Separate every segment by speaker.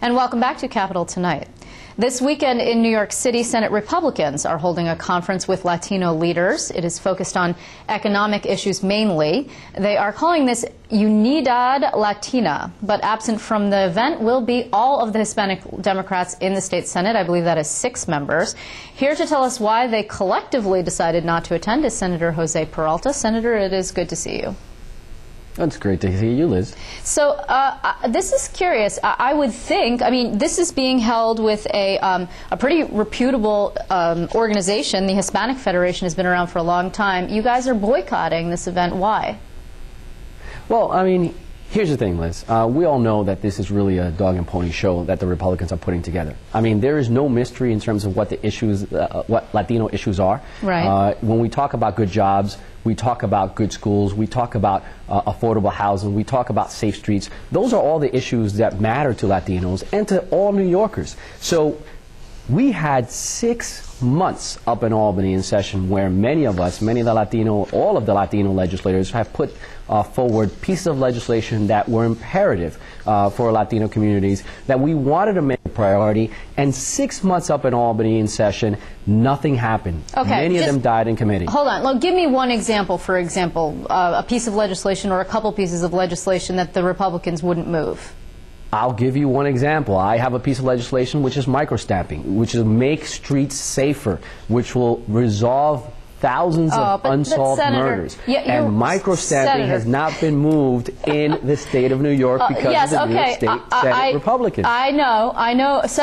Speaker 1: And welcome back to Capitol Tonight. This weekend in New York City, Senate Republicans are holding a conference with Latino leaders. It is focused on economic issues mainly. They are calling this Unidad Latina, but absent from the event will be all of the Hispanic Democrats in the state Senate. I believe that is 6 members. Here to tell us why they collectively decided not to attend is Senator Jose Peralta. Senator, it is good to see you.
Speaker 2: It's great to see you, Liz.
Speaker 1: So this is curious. I would think, I mean, this is being held with a pretty reputable organization. The Hispanic Federation has been around for a long time. You guys are boycotting this event. Why?
Speaker 2: Well, I mean, here's the thing, Liz. We all know that this is really a dog and pony show that the Republicans are putting together. I mean, there is no mystery in terms of what the issues, what Latino issues are.
Speaker 1: Right.
Speaker 2: When we talk about good jobs, we talk about good schools, we talk about affordable housing, we talk about safe streets. Those are all the issues that matter to Latinos and to all New Yorkers. So we had 6 months up in Albany in session where many of us, all of the Latino legislators have put forward pieces of legislation that were imperative for Latino communities that we wanted to make a priority. And 6 months up in Albany in session, nothing happened.
Speaker 1: Okay,
Speaker 2: many of them died in committee.
Speaker 1: Hold on. Look, give me one example, for example, a piece of legislation or a couple pieces of legislation that the Republicans wouldn't move.
Speaker 2: I'll give you one example. I have a piece of legislation which is microstamping, which is make streets safer, which will resolve thousands of unsolved murders. And microstamping has not been moved in the state of New York because of the New York State Senate Republicans.
Speaker 1: I know,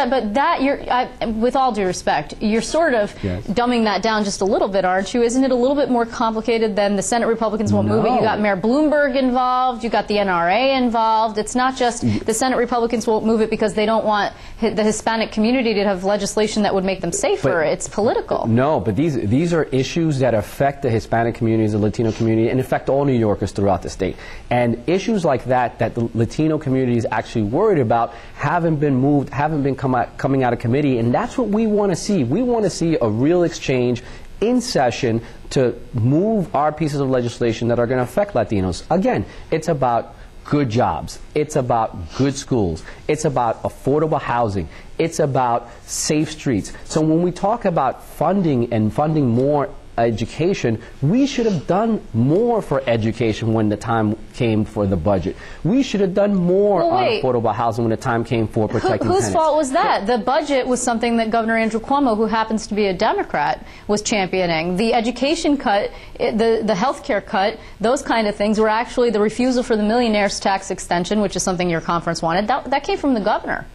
Speaker 1: but that, with all due respect, you're sort of dumbing that down just a little bit, aren't you? Isn't it a little bit more complicated than the Senate Republicans won't move it? You got Mayor Bloomberg involved, you got the NRA involved. It's not just the Senate Republicans won't move it because they don't want the Hispanic community to have legislation that would make them safer. It's political.
Speaker 2: No, but these are issues that affect the Hispanic communities, the Latino community, and affect all New Yorkers throughout the state. And issues like that the Latino community is actually worried about haven't been moved, haven't been coming out of committee, and that's what we want to see. We want to see a real exchange in session to move our pieces of legislation that are going to affect Latinos. Again, it's about good jobs. It's about good schools. It's about affordable housing. It's about safe streets. So when we talk about funding and funding more education, we should have done more for education when the time came for the budget. We should have done more on affordable housing when the time came for protecting tenants.
Speaker 1: Whose fault was that? The budget was something that Governor Andrew Cuomo, who happens to be a Democrat, was championing. The education cut, the health care cut, those kind of things were actually the refusal for the millionaires tax extension, which is something your conference wanted. That came from the governor.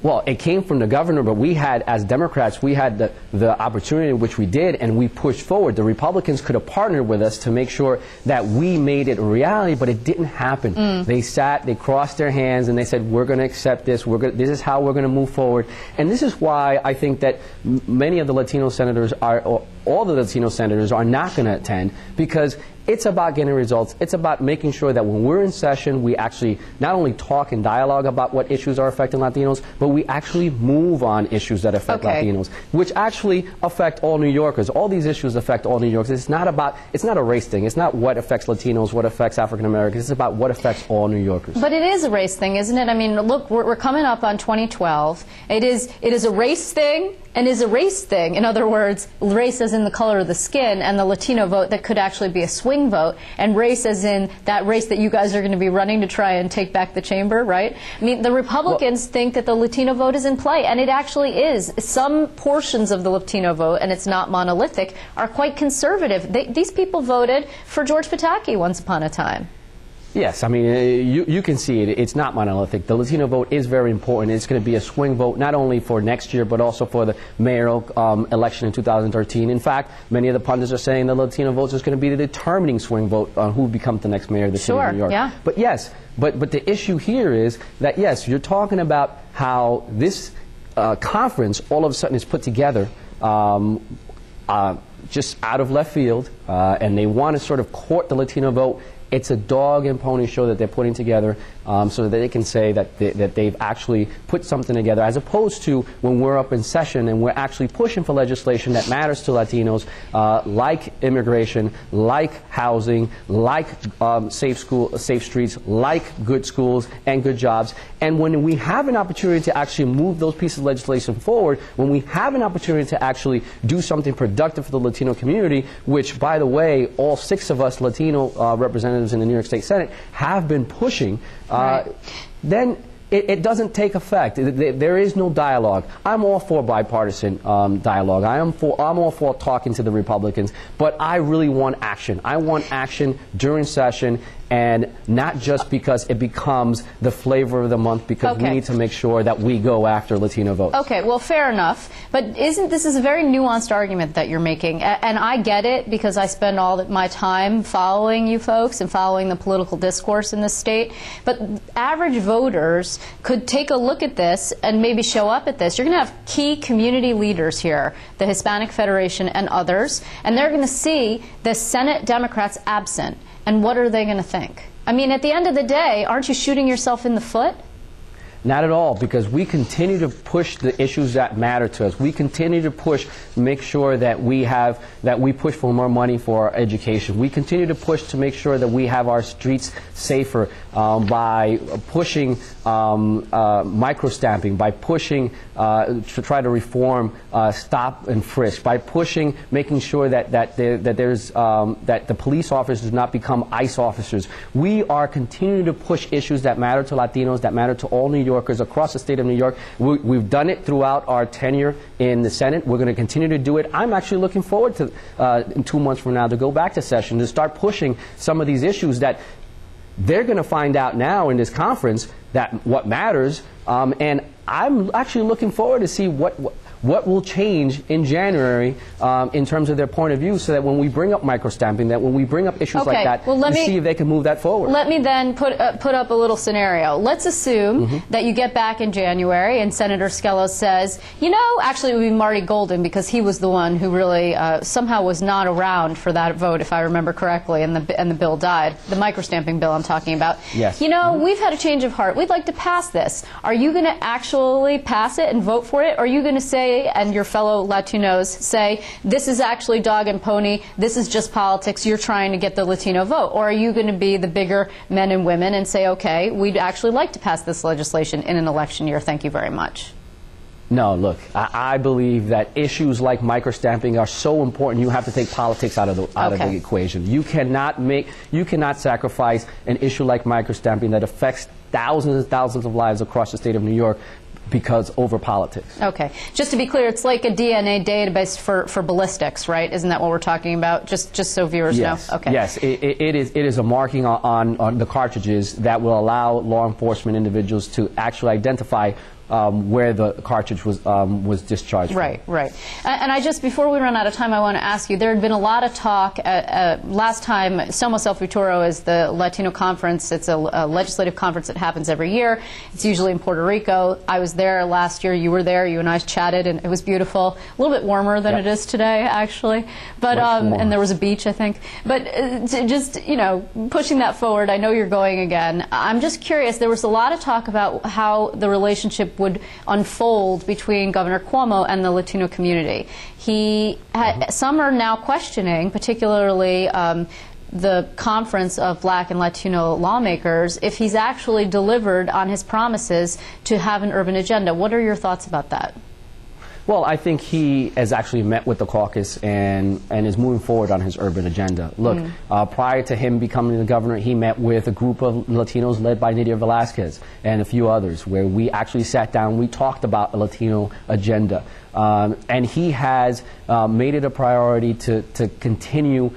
Speaker 2: Well, it came from the governor, but we had, as Democrats, we had the opportunity, which we did, and we pushed forward. The Republicans could have partnered with us to make sure that we made it a reality, but it didn't happen. They sat, they crossed their hands, and they said, we're going to accept this. This is how we're going to move forward. And this is why I think that many of the Latino senators all the Latino senators are not going to attend, because it's about getting results. It's about making sure that when we're in session, we actually not only talk and dialogue about what issues are affecting Latinos, but we actually move on issues that affect Latinos, which actually affect all New Yorkers. All these issues affect all New Yorkers. It's not a race thing. It's not what affects Latinos, what affects African Americans. It's about what affects all New Yorkers.
Speaker 1: But it is a race thing, isn't it? I mean, look, we're coming up on 2012. It is a race thing and is a race thing. In other words, race as in the color of the skin, and the Latino vote that could actually be a swing vote, and race as in that race that you guys are going to be running to try and take back the chamber, right? I mean, the Republicans think that the Latino vote is in play, and it actually is. Some portions of the Latino vote, and it's not monolithic, are quite conservative. These people voted for George Pataki once upon a time.
Speaker 2: Yes, I mean, you can see it. It's not monolithic. The Latino vote is very important. It's going to be a swing vote not only for next year, but also for the mayoral election in 2013. In fact, many of the pundits are saying the Latino vote is going to be the determining swing vote on who becomes the next mayor of the city of New York.
Speaker 1: Yeah.
Speaker 2: But yes, but the issue here is that, yes, you're talking about how this conference all of a sudden is put together just out of left field, and they want to sort of court the Latino vote. It's a dog and pony show that they're putting together. so that they can say that, that they've actually put something together, as opposed to when we're up in session and we're actually pushing for legislation that matters to Latinos, like immigration, like housing, like safe streets, like good schools and good jobs. And when we have an opportunity to actually move those pieces of legislation forward, when we have an opportunity to actually do something productive for the Latino community, which, by the way, all 6 of us Latino representatives in the New York State Senate have been pushing, then it doesn't take effect. There is no dialogue. I'm all for bipartisan dialogue. I'm all for talking to the Republicans, but I really want action. I want action during session, and not just because it becomes the flavor of the month, because we need to make sure that we go after Latino votes. Okay,
Speaker 1: well, fair enough. But this is a very nuanced argument that you're making, and I get it because I spend all my time following you folks and following the political discourse in this state. But average voters could take a look at this and maybe show up at this. You're going to have key community leaders here, the Hispanic Federation and others, and they're going to see the Senate Democrats absent. And what are they going to think? I mean, at the end of the day, aren't you shooting yourself in the foot?
Speaker 2: Not at all, because we continue to push the issues that matter to us. We continue to push, make sure that we push for more money for our education. We continue to push to make sure that we have our streets safer by pushing micro-stamping, by pushing to try to reform stop and frisk, by pushing, making sure that the police officers do not become ICE officers. We are continuing to push issues that matter to Latinos, that matter to all New Yorkers across the state of New York. We've done it throughout our tenure in the Senate. We're going to continue to do it. I'm actually looking forward to, in 2 months from now, to go back to session, to start pushing some of these issues that they're going to find out now in this conference that what matters. And I'm actually looking forward to see what will change in January in terms of their point of view, so that when we bring up micro-stamping, that when we bring up issues like that, to see if they can move that forward. Let
Speaker 1: me then put up a little scenario. Let's assume that you get back in January and Senator Skelos says, you know, actually it would be Marty Golden, because he was the one who really somehow was not around for that vote, if I remember correctly, and the bill died. The micro-stamping bill I'm talking about.
Speaker 2: Yes.
Speaker 1: You know, we've had a change of heart. We'd like to pass this. Are you going to actually pass it and vote for it? Or are you going to say, and your fellow Latinos say, this is actually dog and pony, this is just politics, you're trying to get the Latino vote? Or are you going to be the bigger men and women and say, okay, we'd actually like to pass this legislation in an election year, thank you very much?
Speaker 2: No, look, I believe that issues like micro-stamping are so important, you have to take politics out of the equation. You cannot sacrifice an issue like micro-stamping that affects thousands and thousands of lives across the state of New York over politics. Okay. Just to be clear, it's like a DNA database for ballistics, right? Isn't that what we're talking about? Just so viewers know. Okay. Yes, it is a marking on the cartridges that will allow law enforcement individuals to actually identify where the cartridge was discharged from. Right. And I just, before we run out of time, I want to ask you, there had been a lot of talk last time. Somos El Futuro is the Latino conference. It's a legislative conference that happens every year. It's usually in Puerto Rico. I was there last year. You were there. You and I chatted, and it was beautiful. A little bit warmer than it is today, actually. But and there was a beach, I think. But just, you know, pushing that forward, I know you're going again. I'm just curious. There was a lot of talk about how the relationship would unfold between Governor Cuomo and the Latino community. Some are now questioning, particularly the Conference of Black and Latino Lawmakers, if he's actually delivered on his promises to have an urban agenda. What are your thoughts about that? Well, I think he has actually met with the caucus and is moving forward on his urban agenda. Look, prior to him becoming the governor, he met with a group of Latinos led by Nydia Velázquez and a few others, where we actually sat down, we talked about a Latino agenda. And he has made it a priority to continue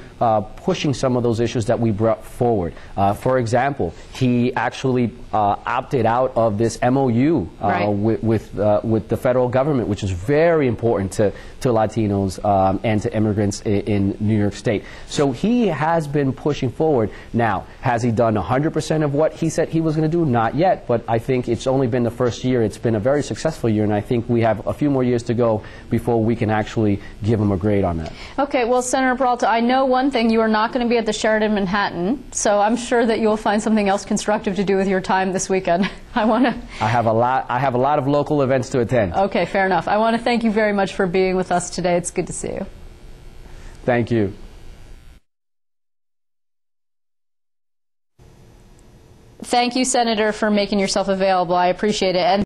Speaker 2: pushing some of those issues that we brought forward. For example, he actually opted out of this MOU with the federal government, which is very very important to Latinos and to immigrants in New York State. So he has been pushing forward. Now, has he done 100% of what he said he was going to do? Not yet, but I think it's only been the first year. It's been a very successful year, and I think we have a few more years to go before we can actually give him a grade on that. Okay, well, Senator Peralta, I know one thing, you are not going to be at the Sheraton Manhattan, so I'm sure that you'll find something else constructive to do with your time this weekend. I have a lot of local events to attend. Okay, fair enough. I want to thank you very much for being with us today. It's good to see you. Thank you. Thank you, Senator, for making yourself available. I appreciate it. And